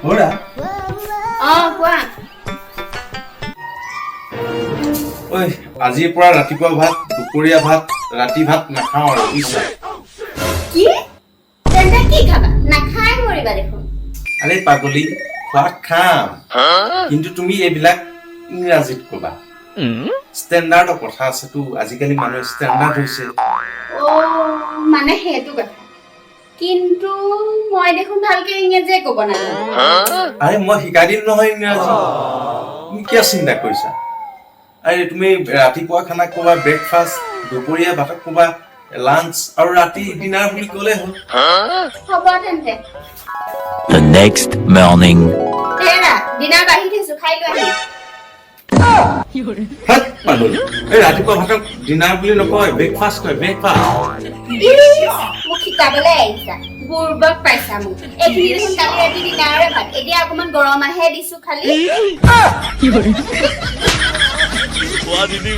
বৰা কোৱা ঐ আজিৰ পৰা ৰাতিপুৱা ভাত দুপৰীয়া ভাত ৰাতি ভাত নাখাওঁ আৰু বুজিছা কি তেন্তে কি খাবা নাখাই মৰিবা দেখোন আৰে পাগলী খোৱাত খাম কিন্তু তুমি এইবিলাক ইংৰাজীত ক'বা ষ্টেণ্ডাৰ্ডৰ কথা আছেতো আজিকালি মানুহ ষ্টেণ্ডাৰ্ড হৈছে মানে সেইটো কথা কিন্তু মই দেখোন ভালকে ইংৰাজী ক'ব নাজানো আৰে মই শিকাই দিম নহয় ইংৰাজী তুমি কিয় চিন্তা কৰিছা আৰে তুমি ৰাতিপুৱা খানা ক'বা ব্ৰেকফাষ্ট দুপৰীয়া ভাতক ক'বা লাঞ্চ আৰু ৰাতি ডিনাৰ বুলি ক'লে হ'ল হ'ব তেন্তে The next morning. হেৰা ডিনাৰ বাঢ়ি থৈছো খাই লৈ আহি হাত পাগলী এই ৰাতিপুৱা ভাতক ডিনাৰ বুলি নকয় ব্ৰেকফাষ্ট কয় ব্ৰেকফাষ্ট মোক শিকাবলৈ আহিছা বুৰ্বক পাইছা মোক এইখিনি দেখোন কালি ৰাতি ডিনাৰৰে ভাত এতিয়া অকমান গৰম আহে দিছো খালি What did you